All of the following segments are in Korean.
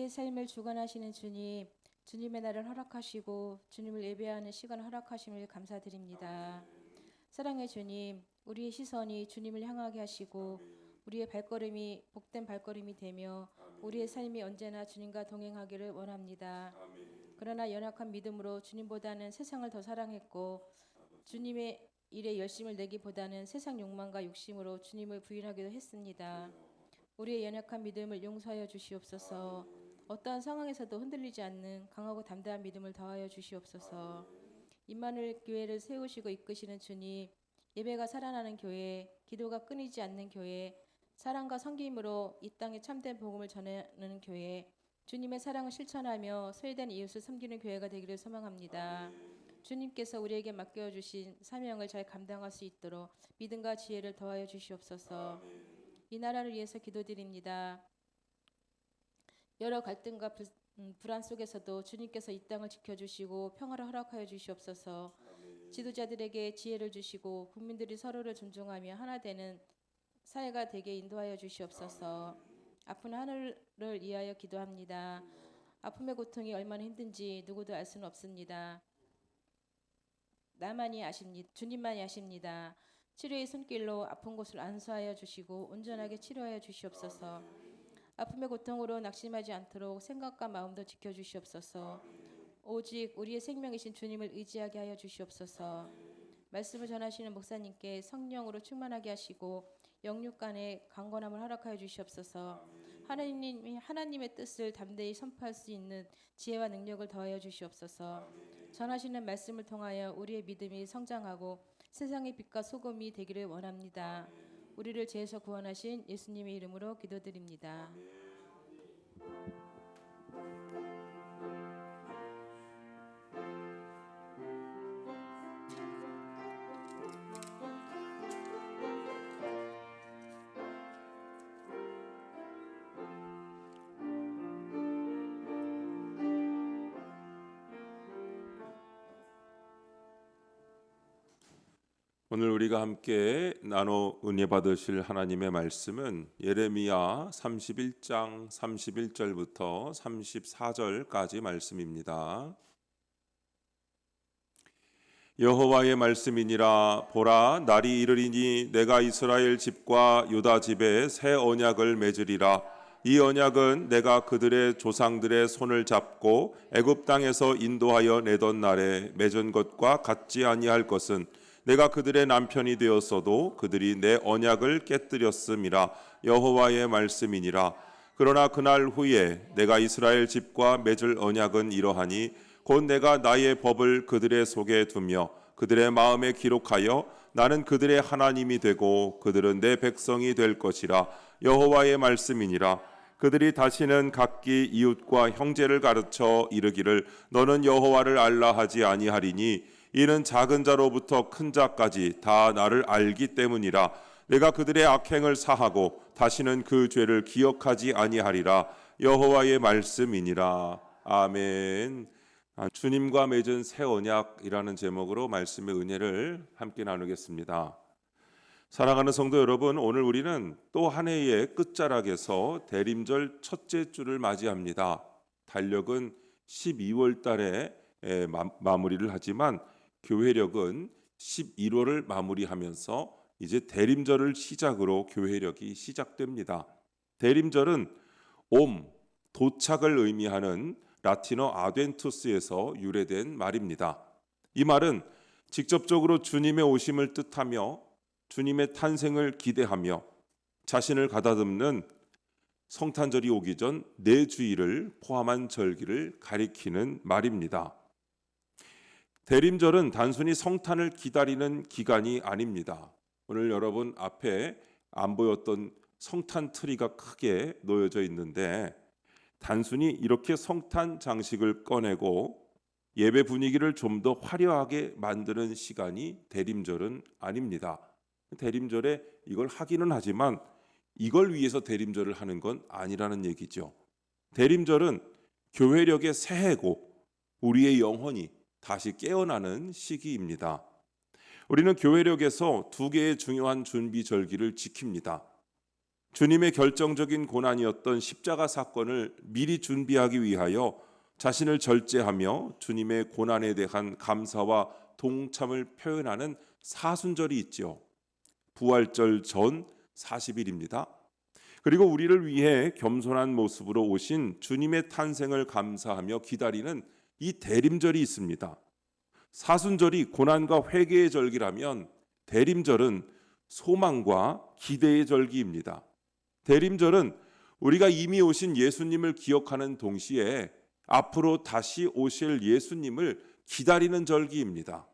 우리의 삶을 주관하시는 주님, 주님의 날을 허락하시고 주님을 예배하는 시간을 허락하심을 감사드립니다. 사랑의 주님, 우리의 시선이 주님을 향하게 하시고 우리의 발걸음이 복된 발걸음이 되며 우리의 삶이 언제나 주님과 동행하기를 원합니다. 그러나 연약한 믿음으로 주님보다는 세상을 더 사랑했고 주님의 일에 열심을 내기보다는 세상 욕망과 욕심으로 주님을 부인하기도 했습니다. 우리의 연약한 믿음을 용서하여 주시옵소서. 어떠한 상황에서도 흔들리지 않는 강하고 담대한 믿음을 더하여 주시옵소서. 임마누엘 교회를 세우시고 이끄시는 주님, 예배가 살아나는 교회, 기도가 끊이지 않는 교회, 사랑과 섬김으로 이 땅에 참된 복음을 전하는 교회, 주님의 사랑을 실천하며 소외된 이웃을 섬기는 교회가 되기를 소망합니다. 주님께서 우리에게 맡겨주신 사명을 잘 감당할 수 있도록 믿음과 지혜를 더하여 주시옵소서. 이 나라를 위해서 기도드립니다. 여러 갈등과 불안 속에서도 주님께서 이 땅을 지켜주시고 평화를 허락하여 주시옵소서. 지도자들에게 지혜를 주시고 국민들이 서로를 존중하며 하나 되는 사회가 되게 인도하여 주시옵소서. 아픈 하늘을 위하여 기도합니다. 아픔의 고통이 얼마나 힘든지 누구도 알 수는 없습니다. 나만이 아십니다. 주님만이 아십니다. 치료의 손길로 아픈 곳을 안수하여 주시고 온전하게 치료하여 주시옵소서. 아픔의 고통으로 낙심하지 않도록 생각과 마음도 지켜주시옵소서. 오직 우리의 생명이신 주님을 의지하게 하여 주시옵소서. 말씀을 전하시는 목사님께 성령으로 충만하게 하시고 영육 간의 강건함을 허락하여 주시옵소서. 하나님의 뜻을 담대히 선포할 수 있는 지혜와 능력을 더하여 주시옵소서. 전하시는 말씀을 통하여 우리의 믿음이 성장하고 세상의 빛과 소금이 되기를 원합니다. 우리를 죄에서 구원하신 예수님의 이름으로 기도드립니다. 오늘 우리가 함께 나눠 은혜 받으실 하나님의 말씀은 예레미야 31장 31절부터 34절까지 말씀입니다. 여호와의 말씀이니라. 보라, 날이 이르리니 내가 이스라엘 집과 유다 집에 새 언약을 맺으리라. 이 언약은 내가 그들의 조상들의 손을 잡고 애굽 땅에서 인도하여 내던 날에 맺은 것과 같지 아니할 것은 내가 그들의 남편이 되었어도 그들이 내 언약을 깨뜨렸음이라. 여호와의 말씀이니라. 그러나 그날 후에 내가 이스라엘 집과 맺을 언약은 이러하니 곧 내가 나의 법을 그들의 속에 두며 그들의 마음에 기록하여 나는 그들의 하나님이 되고 그들은 내 백성이 될 것이라. 여호와의 말씀이니라. 그들이 다시는 각기 이웃과 형제를 가르쳐 이르기를 너는 여호와를 알라 하지 아니하리니 이는 작은 자로부터 큰 자까지 다 나를 알기 때문이라. 내가 그들의 악행을 사하고 다시는 그 죄를 기억하지 아니하리라. 여호와의 말씀이니라. 아멘. 주님과 맺은 새 언약이라는 제목으로 말씀의 은혜를 함께 나누겠습니다. 사랑하는 성도 여러분, 오늘 우리는 또 한 해의 끝자락에서 대림절 첫째 주를 맞이합니다. 달력은 12월 달에 마무리를 하지만 교회력은 11월을 마무리하면서 이제 대림절을 시작으로 교회력이 시작됩니다. 대림절은 도착을 의미하는 라틴어 아덴투스에서 유래된 말입니다. 이 말은 직접적으로 주님의 오심을 뜻하며 주님의 탄생을 기대하며 자신을 가다듬는 성탄절이 오기 전 네 주일을 포함한 절기를 가리키는 말입니다. 대림절은 단순히 성탄을 기다리는 기간이 아닙니다. 오늘 여러분 앞에 안 보였던 성탄 트리가 크게 놓여져 있는데 단순히 이렇게 성탄 장식을 꺼내고 예배 분위기를 좀 더 화려하게 만드는 시간이 대림절은 아닙니다. 대림절에 이걸 하기는 하지만 이걸 위해서 대림절을 하는 건 아니라는 얘기죠. 대림절은 교회력의 새해고 우리의 영혼이 다시 깨어나는 시기입니다. 우리는 교회력에서 두 개의 중요한 준비 절기를 지킵니다. 주님의 결정적인 고난이었던 십자가 사건을 미리 준비하기 위하여 자신을 절제하며 주님의 고난에 대한 감사와 동참을 표현하는 사순절이 있죠. 부활절 전 40일입니다. 그리고 우리를 위해 겸손한 모습으로 오신 주님의 탄생을 감사하며 기다리는 이 대림절이 있습니다. 사순절이 고난과 회개의 절기라면 대림절은 소망과 기대의 절기입니다. 대림절은 우리가 이미 오신 예수님을 기억하는 동시에 앞으로 다시 오실 예수님을 기다리는 절기입니다.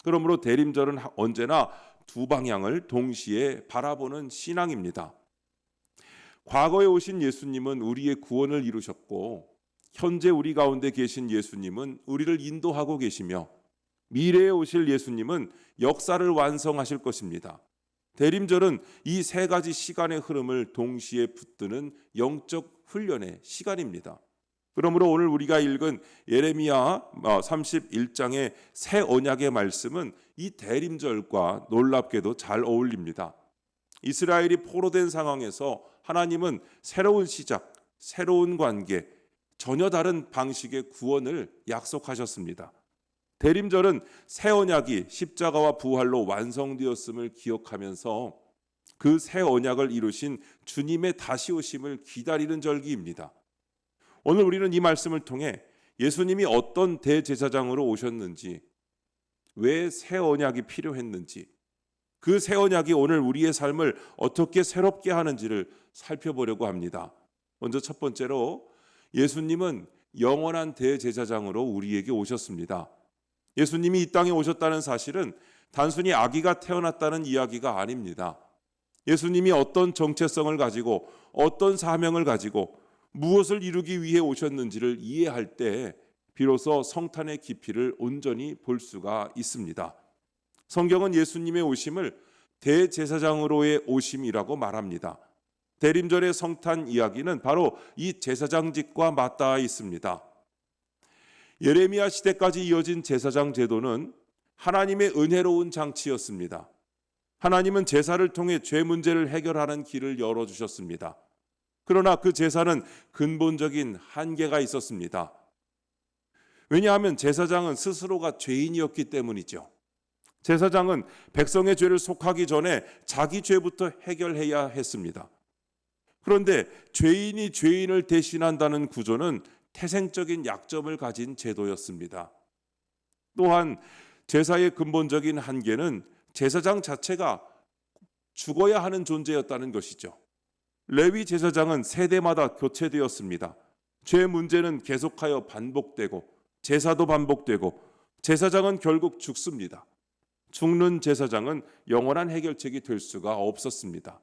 그러므로 대림절은 언제나 두 방향을 동시에 바라보는 신앙입니다. 과거에 오신 예수님은 우리의 구원을 이루셨고 현재 우리 가운데 계신 예수님은 우리를 인도하고 계시며 미래에 오실 예수님은 역사를 완성하실 것입니다. 대림절은 이 세 가지 시간의 흐름을 동시에 붙드는 영적 훈련의 시간입니다. 그러므로 오늘 우리가 읽은 예레미야 31장의 새 언약의 말씀은 이 대림절과 놀랍게도 잘 어울립니다. 이스라엘이 포로된 상황에서 하나님은 새로운 시작, 새로운 관계, 전혀 다른 방식의 구원을 약속하셨습니다. 대림절은 새 언약이 십자가와 부활로 완성되었음을 기억하면서 그 새 언약을 이루신 주님의 다시 오심을 기다리는 절기입니다. 오늘 우리는 이 말씀을 통해 예수님이 어떤 대제사장으로 오셨는지, 왜 새 언약이 필요했는지, 그 새 언약이 오늘 우리의 삶을 어떻게 새롭게 하는지를 살펴보려고 합니다. 먼저 첫 번째로 예수님은 영원한 대제사장으로 우리에게 오셨습니다. 예수님이 이 땅에 오셨다는 사실은 단순히 아기가 태어났다는 이야기가 아닙니다. 예수님이 어떤 정체성을 가지고 어떤 사명을 가지고 무엇을 이루기 위해 오셨는지를 이해할 때 비로소 성탄의 깊이를 온전히 볼 수가 있습니다. 성경은 예수님의 오심을 대제사장으로의 오심이라고 말합니다. 대림절의 성탄 이야기는 바로 이 제사장직과 맞닿아 있습니다. 예레미야 시대까지 이어진 제사장 제도는 하나님의 은혜로운 장치였습니다. 하나님은 제사를 통해 죄 문제를 해결하는 길을 열어주셨습니다. 그러나 그 제사는 근본적인 한계가 있었습니다. 왜냐하면 제사장은 스스로가 죄인이었기 때문이죠. 제사장은 백성의 죄를 속하기 전에 자기 죄부터 해결해야 했습니다. 그런데 죄인이 죄인을 대신한다는 구조는 태생적인 약점을 가진 제도였습니다. 또한 제사의 근본적인 한계는 제사장 자체가 죽어야 하는 존재였다는 것이죠. 레위 제사장은 세대마다 교체되었습니다. 죄 문제는 계속하여 반복되고 제사도 반복되고 제사장은 결국 죽습니다. 죽는 제사장은 영원한 해결책이 될 수가 없었습니다.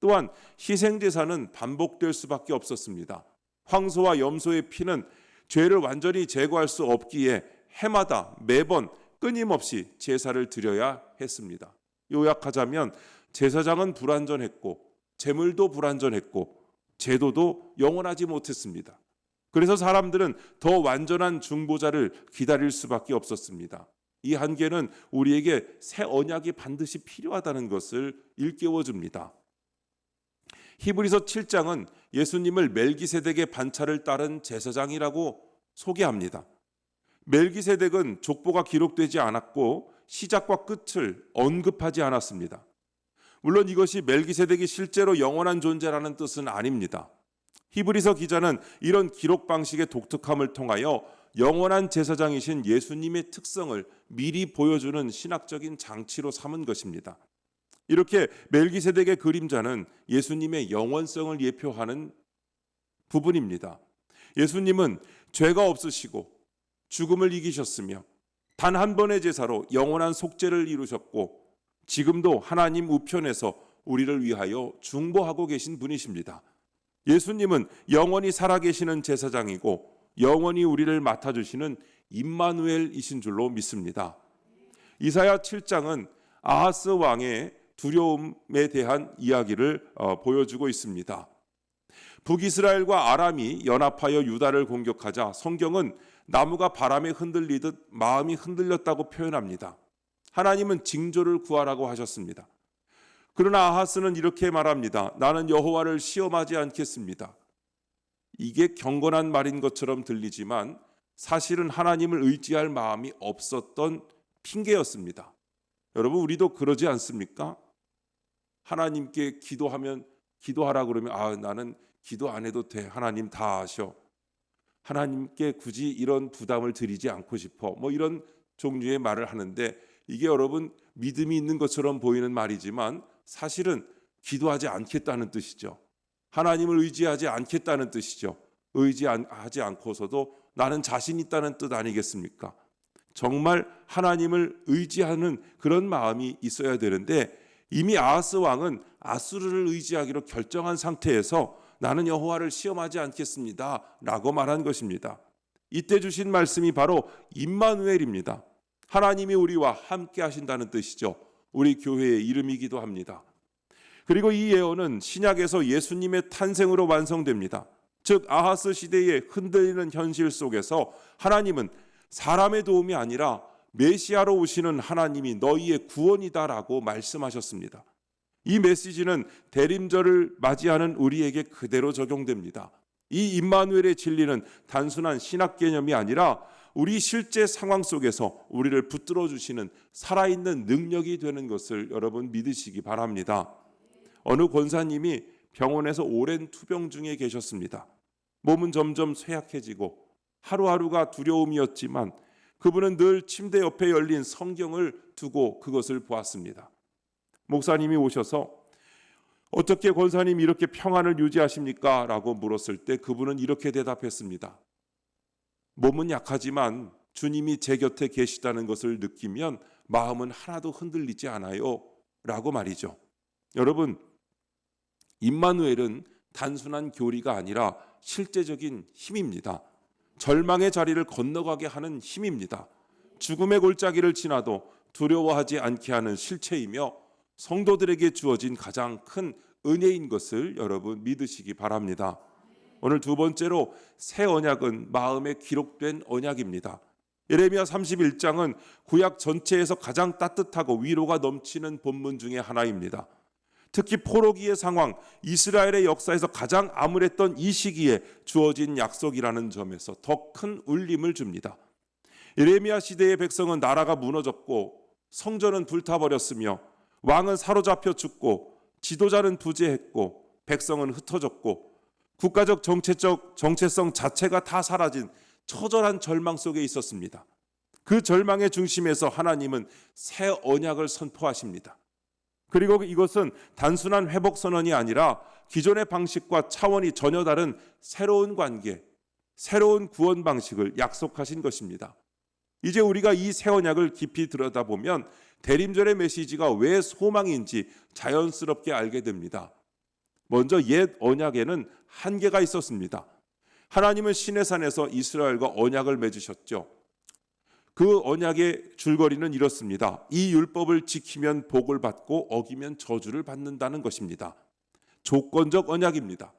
또한 희생제사는 반복될 수밖에 없었습니다. 황소와 염소의 피는 죄를 완전히 제거할 수 없기에 해마다 매번 끊임없이 제사를 드려야 했습니다. 요약하자면 제사장은 불완전했고 제물도 불완전했고 제도도 영원하지 못했습니다. 그래서 사람들은 더 완전한 중보자를 기다릴 수밖에 없었습니다. 이 한계는 우리에게 새 언약이 반드시 필요하다는 것을 일깨워줍니다. 히브리서 7장은 예수님을 멜기세덱의 반차를 따른 제사장이라고 소개합니다. 멜기세덱은 족보가 기록되지 않았고 시작과 끝을 언급하지 않았습니다. 물론 이것이 멜기세덱이 실제로 영원한 존재라는 뜻은 아닙니다. 히브리서 기자는 이런 기록 방식의 독특함을 통하여 영원한 제사장이신 예수님의 특성을 미리 보여주는 신학적인 장치로 삼은 것입니다. 이렇게 멜기세덱의 그림자는 예수님의 영원성을 예표하는 부분입니다. 예수님은 죄가 없으시고 죽음을 이기셨으며 단 한 번의 제사로 영원한 속죄를 이루셨고 지금도 하나님 우편에서 우리를 위하여 중보하고 계신 분이십니다. 예수님은 영원히 살아계시는 제사장이고 영원히 우리를 맡아주시는 임마누엘이신 줄로 믿습니다. 이사야 7장은 아하스 왕의 두려움에 대한 이야기를 보여주고 있습니다. 북이스라엘과 아람이 연합하여 유다를 공격하자 성경은 나무가 바람에 흔들리듯 마음이 흔들렸다고 표현합니다. 하나님은 징조를 구하라고 하셨습니다. 그러나 아하스는 이렇게 말합니다. 나는 여호와를 시험하지 않겠습니다. 이게 경건한 말인 것처럼 들리지만 사실은 하나님을 의지할 마음이 없었던 핑계였습니다. 여러분, 우리도 그러지 않습니까? 하나님께 기도하라 그러면 나는 기도 안 해도 돼. 하나님 다 아셔. 하나님께 굳이 이런 부담을 드리지 않고 싶어. 이런 종류의 말을 하는데 이게 여러분 믿음이 있는 것처럼 보이는 말이지만 사실은 기도하지 않겠다는 뜻이죠. 하나님을 의지하지 않겠다는 뜻이죠. 의지하지 않고서도 나는 자신 있다는 뜻 아니겠습니까? 정말 하나님을 의지하는 그런 마음이 있어야 되는데 이미 아하스 왕은 아수르를 의지하기로 결정한 상태에서 나는 여호와를 시험하지 않겠습니다 라고 말한 것입니다. 이때 주신 말씀이 바로 임마누엘입니다. 하나님이 우리와 함께 하신다는 뜻이죠. 우리 교회의 이름이기도 합니다. 그리고 이 예언은 신약에서 예수님의 탄생으로 완성됩니다. 즉 아하스 시대의 흔들리는 현실 속에서 하나님은 사람의 도움이 아니라 메시아로 오시는 하나님이 너희의 구원이다라고 말씀하셨습니다. 이 메시지는 대림절을 맞이하는 우리에게 그대로 적용됩니다. 이 임마누엘의 진리는 단순한 신학 개념이 아니라 우리 실제 상황 속에서 우리를 붙들어 주시는 살아있는 능력이 되는 것을 여러분 믿으시기 바랍니다. 어느 권사님이 병원에서 오랜 투병 중에 계셨습니다. 몸은 점점 쇠약해지고 하루하루가 두려움이었지만 그분은 늘 침대 옆에 열린 성경을 두고 그것을 보았습니다. 목사님이 오셔서 어떻게 권사님 이렇게 평안을 유지하십니까? 라고 물었을 때 그분은 이렇게 대답했습니다. 몸은 약하지만 주님이 제 곁에 계시다는 것을 느끼면 마음은 하나도 흔들리지 않아요 라고 말이죠. 여러분, 임마누엘은 단순한 교리가 아니라 실제적인 힘입니다. 절망의 자리를 건너가게 하는 힘입니다. 죽음의 골짜기를 지나도 두려워하지 않게 하는 실체이며 성도들에게 주어진 가장 큰 은혜인 것을 여러분 믿으시기 바랍니다. 오늘 두 번째로 새 언약은 마음에 기록된 언약입니다. 예레미야 31장은 구약 전체에서 가장 따뜻하고 위로가 넘치는 본문 중에 하나입니다. 특히 포로기의 상황, 이스라엘의 역사에서 가장 암울했던 이 시기에 주어진 약속이라는 점에서 더 큰 울림을 줍니다. 예레미야 시대의 백성은 나라가 무너졌고 성전은 불타버렸으며 왕은 사로잡혀 죽고 지도자는 부재했고 백성은 흩어졌고 국가적 정체성 자체가 다 사라진 처절한 절망 속에 있었습니다. 그 절망의 중심에서 하나님은 새 언약을 선포하십니다. 그리고 이것은 단순한 회복 선언이 아니라 기존의 방식과 차원이 전혀 다른 새로운 관계, 새로운 구원 방식을 약속하신 것입니다. 이제 우리가 이 새 언약을 깊이 들여다보면 대림절의 메시지가 왜 소망인지 자연스럽게 알게 됩니다. 먼저 옛 언약에는 한계가 있었습니다. 하나님은 시내산에서 이스라엘과 언약을 맺으셨죠. 그 언약의 줄거리는 이렇습니다. 이 율법을 지키면 복을 받고 어기면 저주를 받는다는 것입니다. 조건적 언약입니다.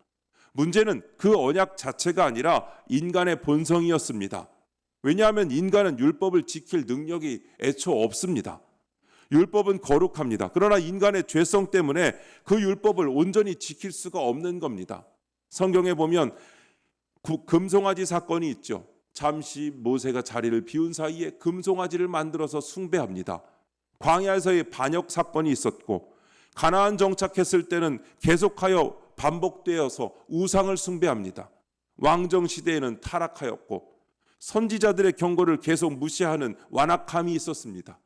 문제는 그 언약 자체가 아니라 인간의 본성이었습니다. 왜냐하면 인간은 율법을 지킬 능력이 애초 없습니다. 율법은 거룩합니다. 그러나 인간의 죄성 때문에 그 율법을 온전히 지킬 수가 없는 겁니다. 성경에 보면 금송아지 사건이 있죠. 잠시 모세가 자리를 비운 사이에 금송아지를 만들어서 숭배합니다. 광야에서의 반역 사건이 있었고 가나안 정착했을 때는 계속하여 반복되어서 우상을 숭배합니다. 왕정 시대에는 타락하였고 선지자들의 경고를 계속 무시하는 완악함이 있었습니다.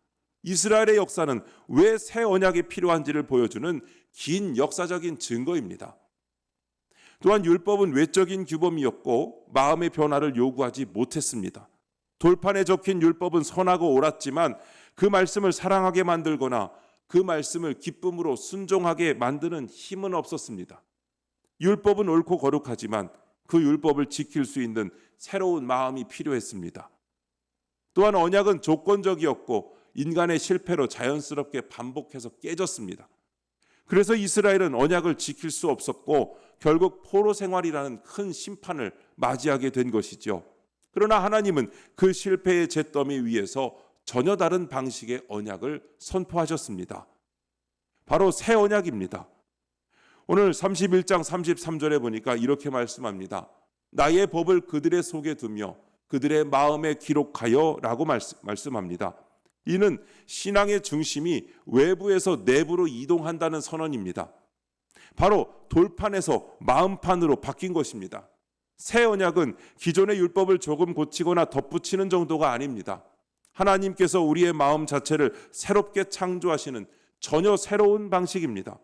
이스라엘의 역사는 왜 새 언약이 필요한지를 보여주는 긴 역사적인 증거입니다. 또한 율법은 외적인 규범이었고 마음의 변화를 요구하지 못했습니다. 돌판에 적힌 율법은 선하고 옳았지만 그 말씀을 사랑하게 만들거나 그 말씀을 기쁨으로 순종하게 만드는 힘은 없었습니다. 율법은 옳고 거룩하지만 그 율법을 지킬 수 있는 새로운 마음이 필요했습니다. 또한 언약은 조건적이었고 인간의 실패로 자연스럽게 반복해서 깨졌습니다. 그래서 이스라엘은 언약을 지킬 수 없었고 결국 포로 생활이라는 큰 심판을 맞이하게 된 것이죠. 그러나 하나님은 그 실패의 잿더미 위에서 전혀 다른 방식의 언약을 선포하셨습니다. 바로 새 언약입니다. 오늘 31장 33절에 보니까 이렇게 말씀합니다. 나의 법을 그들의 속에 두며 그들의 마음에 기록하여 라고 말씀합니다. 이는 신앙의 중심이 외부에서 내부로 이동한다는 선언입니다. 바로 돌판에서 마음판으로 바뀐 것입니다. 새 언약은 기존의 율법을 조금 고치거나 덧붙이는 정도가 아닙니다. 하나님께서 우리의 마음 자체를 새롭게 창조하시는 전혀 새로운 방식입니다.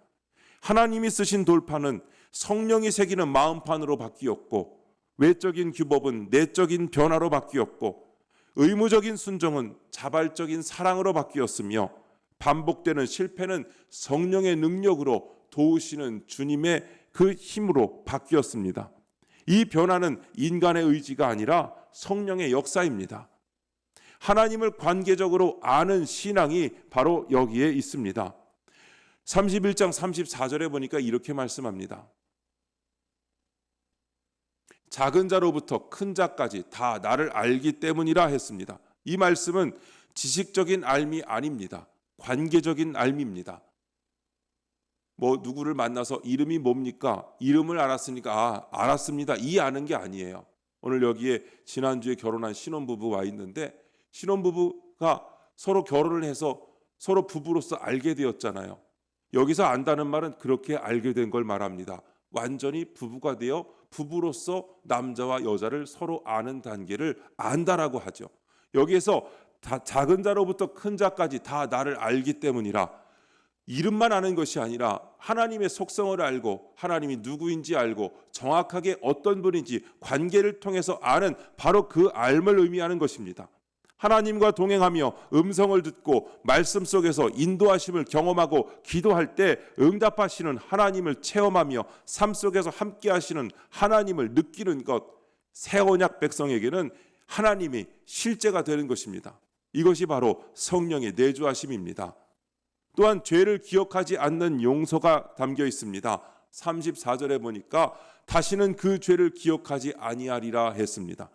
하나님이 쓰신 돌판은 성령이 새기는 마음판으로 바뀌었고, 외적인 규법은 내적인 변화로 바뀌었고, 의무적인 순종은 자발적인 사랑으로 바뀌었으며, 반복되는 실패는 성령의 능력으로 도우시는 주님의 그 힘으로 바뀌었습니다. 이 변화는 인간의 의지가 아니라 성령의 역사입니다. 하나님을 관계적으로 아는 신앙이 바로 여기에 있습니다. 31장 34절에 보니까 이렇게 말씀합니다. 작은 자로부터 큰 자까지 다 나를 알기 때문이라 했습니다. 이 말씀은 지식적인 알미 아닙니다. 관계적인 알미입니다. 누구를 만나서 이름이 뭡니까? 이름을 알았으니까 알았습니다. 이 아는 게 아니에요. 오늘 여기에 지난주에 결혼한 신혼부부 와 있는데, 신혼부부가 서로 결혼을 해서 서로 부부로서 알게 되었잖아요. 여기서 안다는 말은 그렇게 알게 된 걸 말합니다. 완전히 부부가 되어 부부로서 남자와 여자를 서로 아는 단계를 안다라고 하죠. 여기에서 작은 자로부터 큰 자까지 다 나를 알기 때문이라, 이름만 아는 것이 아니라 하나님의 속성을 알고 하나님이 누구인지 알고 정확하게 어떤 분인지 관계를 통해서 아는 바로 그 알을 의미하는 것입니다. 하나님과 동행하며 음성을 듣고 말씀 속에서 인도하심을 경험하고 기도할 때 응답하시는 하나님을 체험하며 삶 속에서 함께 하시는 하나님을 느끼는 것, 새 언약 백성에게는 하나님이 실제가 되는 것입니다. 이것이 바로 성령의 내주하심입니다. 또한 죄를 기억하지 않는 용서가 담겨 있습니다. 34절에 보니까 다시는 그 죄를 기억하지 아니하리라 했습니다.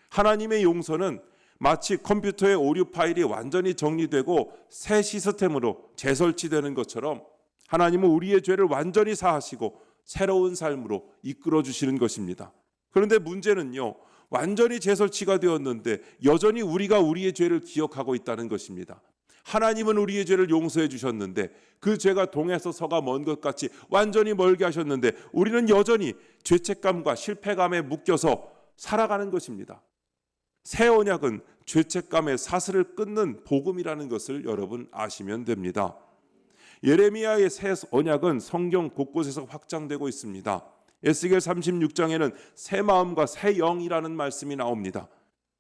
하나님의 용서는 마치 컴퓨터의 오류 파일이 완전히 정리되고 새 시스템으로 재설치되는 것처럼 하나님은 우리의 죄를 완전히 사하시고 새로운 삶으로 이끌어 주시는 것입니다. 그런데 문제는요, 완전히 재설치가 되었는데 여전히 우리가 우리의 죄를 기억하고 있다는 것입니다. 하나님은 우리의 죄를 용서해 주셨는데 그 죄가 동에서 서가 먼 것 같이 완전히 멀게 하셨는데 우리는 여전히 죄책감과 실패감에 묶여서 살아가는 것입니다. 새 언약은 죄책감의 사슬을 끊는 복음이라는 것을 여러분 아시면 됩니다. 예레미야의 새 언약은 성경 곳곳에서 확장되고 있습니다. 에스겔 36장에는 새 마음과 새 영이라는 말씀이 나옵니다.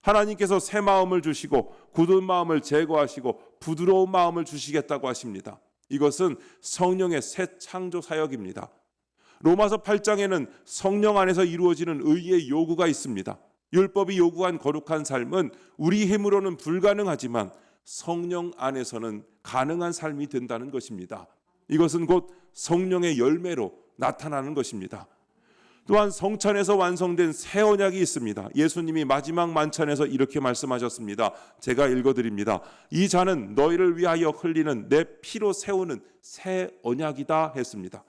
하나님께서 새 마음을 주시고 굳은 마음을 제거하시고 부드러운 마음을 주시겠다고 하십니다. 이것은 성령의 새 창조 사역입니다. 로마서 8장에는 성령 안에서 이루어지는 의의 요구가 있습니다. 율법이 요구한 거룩한 삶은 우리 힘으로는 불가능하지만 성령 안에서는 가능한 삶이 된다는 것입니다. 이것은 곧 성령의 열매로 나타나는 것입니다. 또한 성찬에서 완성된 새 언약이 있습니다. 예수님이 마지막 만찬에서 이렇게 말씀하셨습니다. 제가 읽어드립니다. 이 잔은 너희를 위하여 흘리는 내 피로 세우는 새 언약이다 했습니다.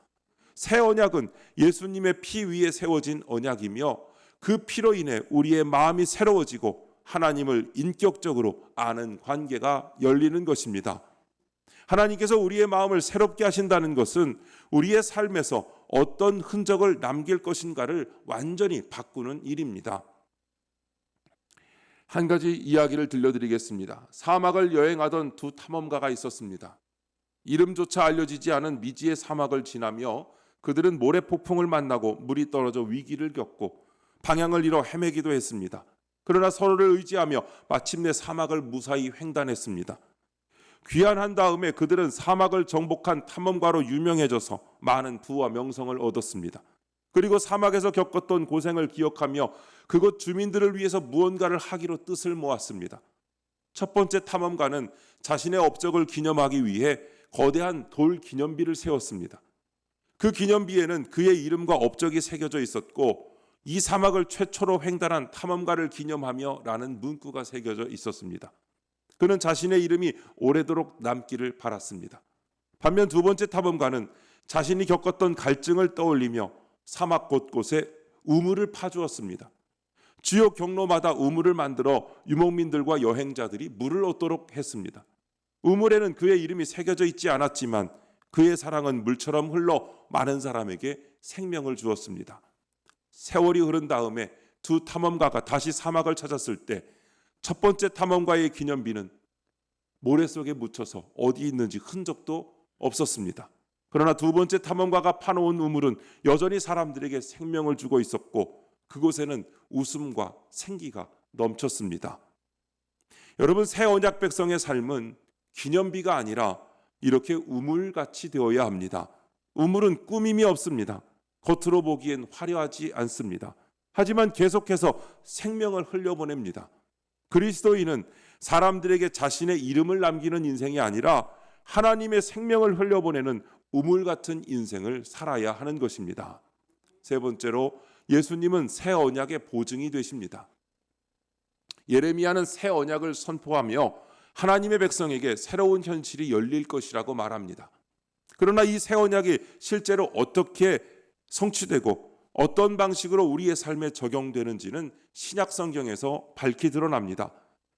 새 언약은 예수님의 피 위에 세워진 언약이며 그 피로 인해 우리의 마음이 새로워지고 하나님을 인격적으로 아는 관계가 열리는 것입니다. 하나님께서 우리의 마음을 새롭게 하신다는 것은 우리의 삶에서 어떤 흔적을 남길 것인가를 완전히 바꾸는 일입니다. 한 가지 이야기를 들려드리겠습니다. 사막을 여행하던 두 탐험가가 있었습니다. 이름조차 알려지지 않은 미지의 사막을 지나며 그들은 모래폭풍을 만나고 물이 떨어져 위기를 겪고 방향을 잃어 헤매기도 했습니다. 그러나 서로를 의지하며 마침내 사막을 무사히 횡단했습니다. 귀환한 다음에 그들은 사막을 정복한 탐험가로 유명해져서 많은 부와 명성을 얻었습니다. 그리고 사막에서 겪었던 고생을 기억하며 그곳 주민들을 위해서 무언가를 하기로 뜻을 모았습니다. 첫 번째 탐험가는 자신의 업적을 기념하기 위해 거대한 돌 기념비를 세웠습니다. 그 기념비에는 그의 이름과 업적이 새겨져 있었고 이 사막을 최초로 횡단한 탐험가를 기념하며 라는 문구가 새겨져 있었습니다. 그는 자신의 이름이 오래도록 남기를 바랐습니다. 반면 두 번째 탐험가는 자신이 겪었던 갈증을 떠올리며 사막 곳곳에 우물을 파주었습니다. 주요 경로마다 우물을 만들어 유목민들과 여행자들이 물을 얻도록 했습니다. 우물에는 그의 이름이 새겨져 있지 않았지만 그의 사랑은 물처럼 흘러 많은 사람에게 생명을 주었습니다. 세월이 흐른 다음에 두 탐험가가 다시 사막을 찾았을 때 첫 번째 탐험가의 기념비는 모래 속에 묻혀서 어디 있는지 흔적도 없었습니다. 그러나 두 번째 탐험가가 파놓은 우물은 여전히 사람들에게 생명을 주고 있었고 그곳에는 웃음과 생기가 넘쳤습니다. 여러분, 새 언약 백성의 삶은 기념비가 아니라 이렇게 우물같이 되어야 합니다. 우물은 꾸밈이 없습니다. 겉으로 보기엔 화려하지 않습니다. 하지만 계속해서 생명을 흘려보냅니다. 그리스도인은 사람들에게 자신의 이름을 남기는 인생이 아니라 하나님의 생명을 흘려보내는 우물 같은 인생을 살아야 하는 것입니다. 세 번째로 예수님은 새 언약의 보증이 되십니다. 예레미야는 새 언약을 선포하며 하나님의 백성에게 새로운 현실이 열릴 것이라고 말합니다. 그러나 이 새 언약이 실제로 어떻게 성취되고 어떤 방식으로 우리의 삶에 적용되는지는 신약 성경에서 밝히 드러납니다.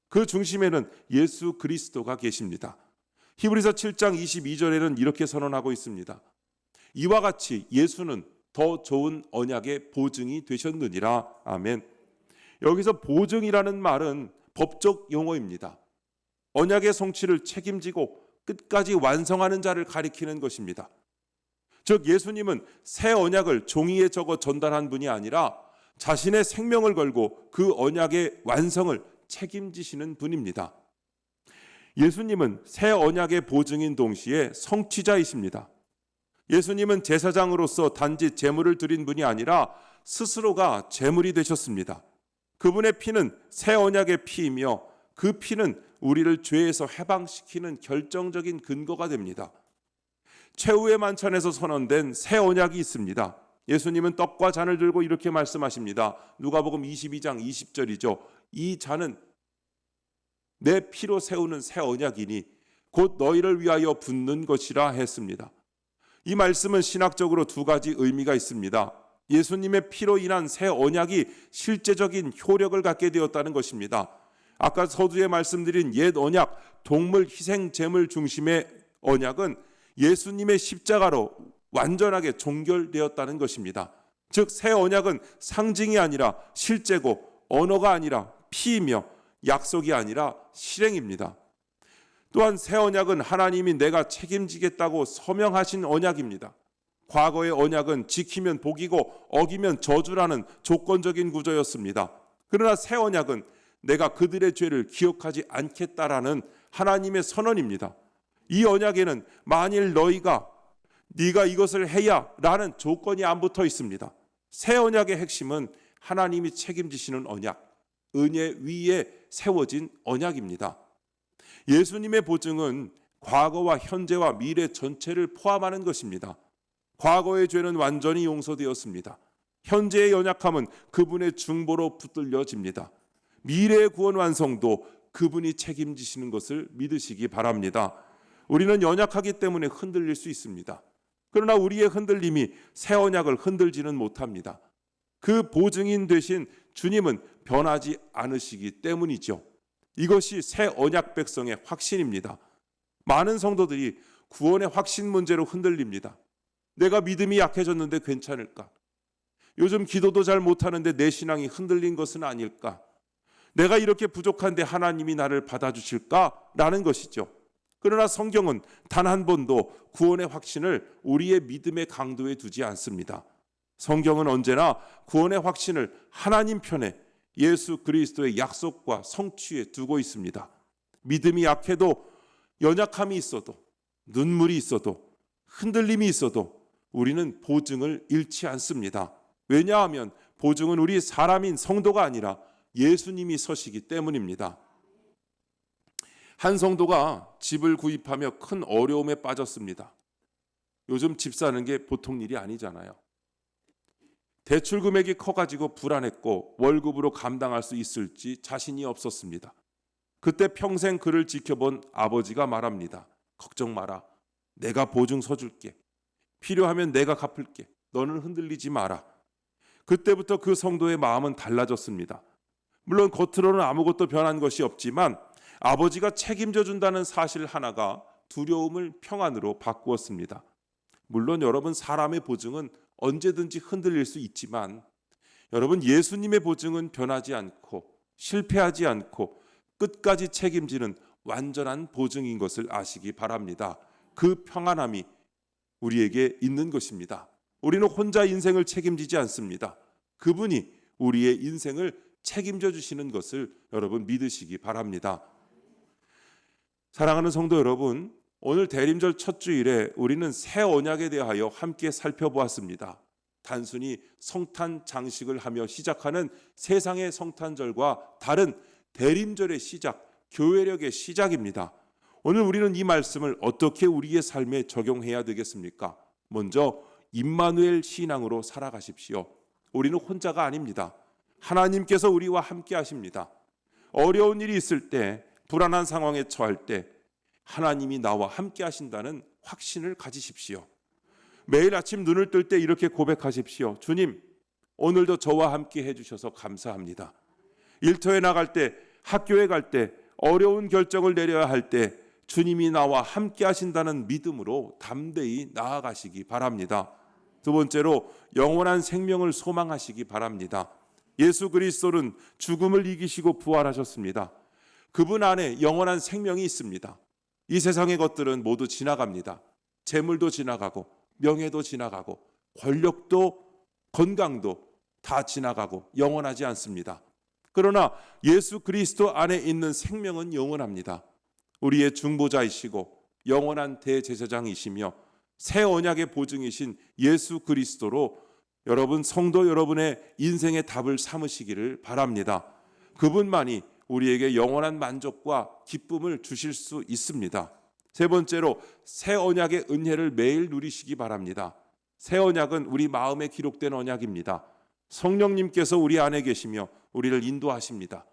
그 중심에는 예수 그리스도가 계십니다. 히브리서 7장 22절에는 이렇게 선언하고 있습니다. 이와 같이 예수는 더 좋은 언약의 보증이 되셨느니라. 아멘. 여기서 보증이라는 말은 법적 용어입니다. 언약의 성취를 책임지고 끝까지 완성하는 자를 가리키는 것입니다. 즉 예수님은 새 언약을 종이에 적어 전달한 분이 아니라 자신의 생명을 걸고 그 언약의 완성을 책임지시는 분입니다. 예수님은 새 언약의 보증인 동시에 성취자이십니다. 예수님은 제사장으로서 단지 제물을 드린 분이 아니라 스스로가 제물이 되셨습니다. 그분의 피는 새 언약의 피이며 그 피는 우리를 죄에서 해방시키는 결정적인 근거가 됩니다. 최후의 만찬에서 선언된 새 언약이 있습니다. 예수님은 떡과 잔을 들고 이렇게 말씀하십니다. 누가복음 22장 20절이죠. 이 잔은 내 피로 세우는 새 언약이니 곧 너희를 위하여 붓는 것이라 했습니다. 이 말씀은 신학적으로 두 가지 의미가 있습니다. 예수님의 피로 인한 새 언약이 실제적인 효력을 갖게 되었다는 것입니다. 아까 서두에 말씀드린 옛 언약, 동물 희생 제물 중심의 언약은 예수님의 십자가로 완전하게 종결되었다는 것입니다. 즉 새 언약은 상징이 아니라 실제고 언어가 아니라 피이며 약속이 아니라 실행입니다. 또한 새 언약은 하나님이 내가 책임지겠다고 서명하신 언약입니다. 과거의 언약은 지키면 복이고 어기면 저주라는 조건적인 구조였습니다. 그러나 새 언약은 내가 그들의 죄를 기억하지 않겠다라는 하나님의 선언입니다. 이 언약에는 만일 네가 이것을 해야 라는 조건이 안 붙어 있습니다. 새 언약의 핵심은 하나님이 책임지시는 언약, 은혜 위에 세워진 언약입니다. 예수님의 보증은 과거와 현재와 미래 전체를 포함하는 것입니다. 과거의 죄는 완전히 용서되었습니다. 현재의 연약함은 그분의 중보로 붙들려집니다. 미래의 구원 완성도 그분이 책임지시는 것을 믿으시기 바랍니다. 우리는 연약하기 때문에 흔들릴 수 있습니다. 그러나 우리의 흔들림이 새 언약을 흔들지는 못합니다. 그 보증인 되신 주님은 변하지 않으시기 때문이죠. 이것이 새 언약 백성의 확신입니다. 많은 성도들이 구원의 확신 문제로 흔들립니다. 내가 믿음이 약해졌는데 괜찮을까? 요즘 기도도 잘 못하는데 내 신앙이 흔들린 것은 아닐까? 내가 이렇게 부족한데 하나님이 나를 받아주실까? 라는 것이죠. 그러나 성경은 단 한 번도 구원의 확신을 우리의 믿음의 강도에 두지 않습니다. 성경은 언제나 구원의 확신을 하나님 편에 예수 그리스도의 약속과 성취에 두고 있습니다. 믿음이 약해도 연약함이 있어도 눈물이 있어도 흔들림이 있어도 우리는 보증을 잃지 않습니다. 왜냐하면 보증은 우리 사람인 성도가 아니라 예수님이 서시기 때문입니다. 한 성도가 집을 구입하며 큰 어려움에 빠졌습니다. 요즘 집 사는 게 보통 일이 아니잖아요. 대출 금액이 커가지고 불안했고 월급으로 감당할 수 있을지 자신이 없었습니다. 그때 평생 그를 지켜본 아버지가 말합니다. 걱정 마라. 내가 보증 서줄게. 필요하면 내가 갚을게. 너는 흔들리지 마라. 그때부터 그 성도의 마음은 달라졌습니다. 물론 겉으로는 아무것도 변한 것이 없지만 아버지가 책임져 준다는 사실 하나가 두려움을 평안으로 바꾸었습니다. 물론 여러분, 사람의 보증은 언제든지 흔들릴 수 있지만 여러분, 예수님의 보증은 변하지 않고 실패하지 않고 끝까지 책임지는 완전한 보증인 것을 아시기 바랍니다. 그 평안함이 우리에게 있는 것입니다. 우리는 혼자 인생을 책임지지 않습니다. 그분이 우리의 인생을 책임져 주시는 것을 여러분 믿으시기 바랍니다. 사랑하는 성도 여러분, 오늘 대림절 첫 주일에 우리는 새 언약에 대하여 함께 살펴보았습니다. 단순히 성탄 장식을 하며 시작하는 세상의 성탄절과 다른 대림절의 시작, 교회력의 시작입니다. 오늘 우리는 이 말씀을 어떻게 우리의 삶에 적용해야 되겠습니까? 먼저 임마누엘 신앙으로 살아가십시오. 우리는 혼자가 아닙니다. 하나님께서 우리와 함께 하십니다. 어려운 일이 있을 때, 불안한 상황에 처할 때 하나님이 나와 함께 하신다는 확신을 가지십시오. 매일 아침 눈을 뜰 때 이렇게 고백하십시오. 주님, 오늘도 저와 함께 해주셔서 감사합니다. 일터에 나갈 때, 학교에 갈 때, 어려운 결정을 내려야 할 때 주님이 나와 함께 하신다는 믿음으로 담대히 나아가시기 바랍니다. 두 번째로 영원한 생명을 소망하시기 바랍니다. 예수 그리스도는 죽음을 이기시고 부활하셨습니다. 그분 안에 영원한 생명이 있습니다. 이 세상의 것들은 모두 지나갑니다. 재물도 지나가고 명예도 지나가고 권력도 건강도 다 지나가고 영원하지 않습니다. 그러나 예수 그리스도 안에 있는 생명은 영원합니다. 우리의 중보자이시고 영원한 대제사장이시며 새 언약의 보증이신 예수 그리스도로 여러분, 성도 여러분의 인생의 답을 삼으시기를 바랍니다. 그분만이 우리에게 영원한 만족과 기쁨을 주실 수 있습니다. 세 번째로 새 언약의 은혜를 매일 누리시기 바랍니다. 새 언약은 우리 마음에 기록된 언약입니다. 성령님께서 우리 안에 계시며 우리를 인도하십니다.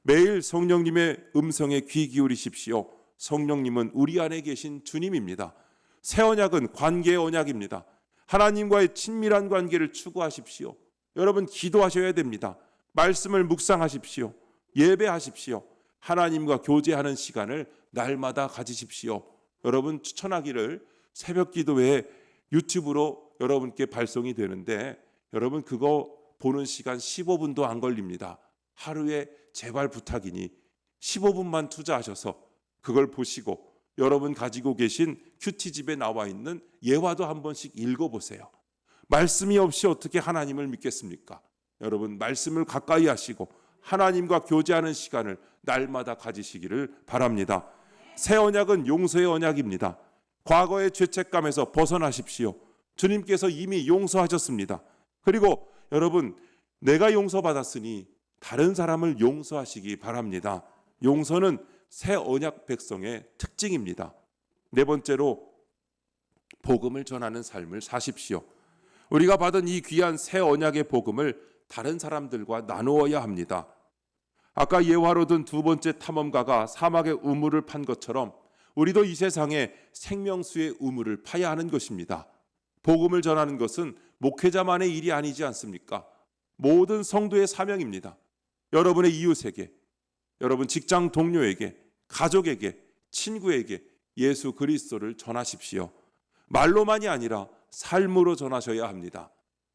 매일 성령님의 음성에 귀 기울이십시오. 성령님은 우리 안에 계신 주님입니다. 새 언약은 관계의 언약입니다. 하나님과의 친밀한 관계를 추구하십시오. 여러분, 기도하셔야 됩니다. 말씀을 묵상하십시오. 예배하십시오. 하나님과 교제하는 시간을 날마다 가지십시오. 여러분, 추천하기를 새벽 기도회 유튜브로 여러분께 발송이 되는데 여러분, 그거 보는 시간 15분도 안 걸립니다. 하루에 제발 부탁이니 15분만 투자하셔서 그걸 보시고 여러분 가지고 계신 큐티집에 나와 있는 예화도 한 번씩 읽어보세요. 말씀이 없이 어떻게 하나님을 믿겠습니까? 여러분, 말씀을 가까이 하시고 하나님과 교제하는 시간을 날마다 가지시기를 바랍니다. 새 언약은 용서의 언약입니다. 과거의 죄책감에서 벗어나십시오. 주님께서 이미 용서하셨습니다. 그리고 여러분, 내가 용서받았으니 다른 사람을 용서하시기 바랍니다. 용서는 새 언약 백성의 특징입니다. 네 번째로 복음을 전하는 삶을 사십시오. 우리가 받은 이 귀한 새 언약의 복음을 다른 사람들과 나누어야 합니다. 아까 예화로 든 두 번째 탐험가가 사막의 우물을 판 것처럼 우리도 이 세상에 생명수의 우물을 파야 하는 것입니다. 복음을 전하는 것은 목회자만의 일이 아니지 않습니까? 모든 성도의 사명입니다. 여러분의 이웃에게, 여러분 직장 동료에게, 가족에게, 친구에게 예수 그리스도를 전하십시오. 말로만이 아니라 삶으로 전하셔야 합니다.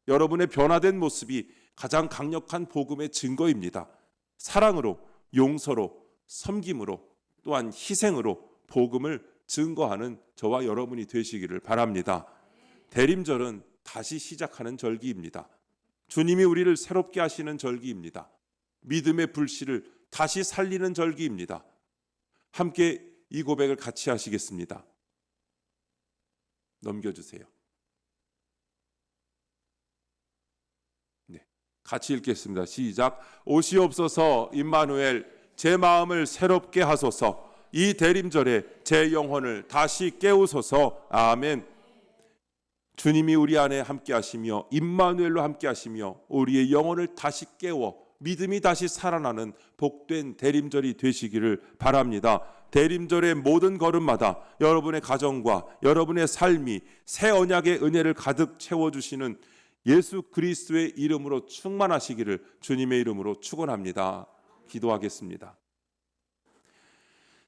여러분의 변화된 모습이 가장 강력한 복음의 증거입니다. 사랑으로, 용서로, 섬김으로, 또한 희생으로 복음을 증거하는 저와 여러분이 되시기를 바랍니다. 대림절은 다시 시작하는 절기입니다. 주님이 우리를 새롭게 하시는 절기입니다. 믿음의 불씨를 다시 살리는 절기입니다. 함께 이 고백을 같이 하시겠습니다. 넘겨주세요. 네, 같이 읽겠습니다. 시작. 오시옵소서 임마누엘, 제 마음을 새롭게 하소서. 이 대림절에 제 영혼을 다시 깨우소서. 아멘. 주님이 우리 안에 함께 하시며 임마누엘로 함께 하시며 우리의 영혼을 다시 깨워 믿음이 다시 살아나는 복된 대림절이 되시기를 바랍니다. 대림절의 모든 걸음마다 여러분의 가정과 여러분의 삶이 새 언약의 은혜를 가득 채워주시는 예수 그리스도의 이름으로 충만하시기를 주님의 이름으로 축원합니다. 기도하겠습니다.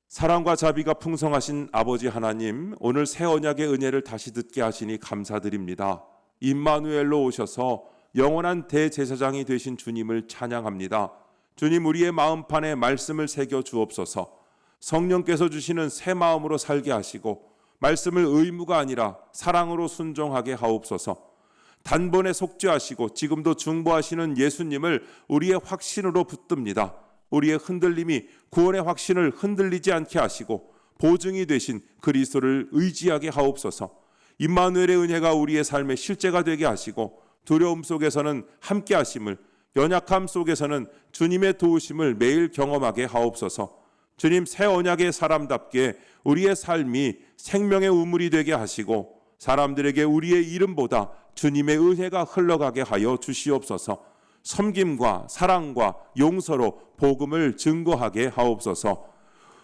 사랑과 자비가 풍성하신 아버지 하나님, 오늘 새 언약의 은혜를 다시 듣게 하시니 감사드립니다. 임마누엘로 오셔서 영원한 대제사장이 되신 주님을 찬양합니다. 주님, 우리의 마음판에 말씀을 새겨 주옵소서. 성령께서 주시는 새 마음으로 살게 하시고 말씀을 의무가 아니라 사랑으로 순종하게 하옵소서. 단번에 속죄하시고 지금도 중보하시는 예수님을 우리의 확신으로 붙듭니다. 우리의 흔들림이 구원의 확신을 흔들리지 않게 하시고 보증이 되신 그리스도를 의지하게 하옵소서. 임마누엘의 은혜가 우리의 삶의 실제가 되게 하시고 두려움 속에서는 함께 하심을, 연약함 속에서는 주님의 도우심을 매일 경험하게 하옵소서. 주님, 새 언약의 사람답게 우리의 삶이 생명의 우물이 되게 하시고 사람들에게 우리의 이름보다 주님의 은혜가 흘러가게 하여 주시옵소서. 섬김과 사랑과 용서로 복음을 증거하게 하옵소서.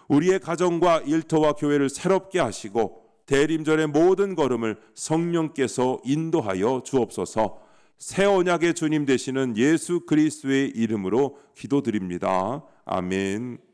우리의 가정과 일터와 교회를 새롭게 하시고 대림절의 모든 걸음을 성령께서 인도하여 주옵소서. 새 언약의 주님 되시는 예수 그리스도의 이름으로 기도드립니다. 아멘.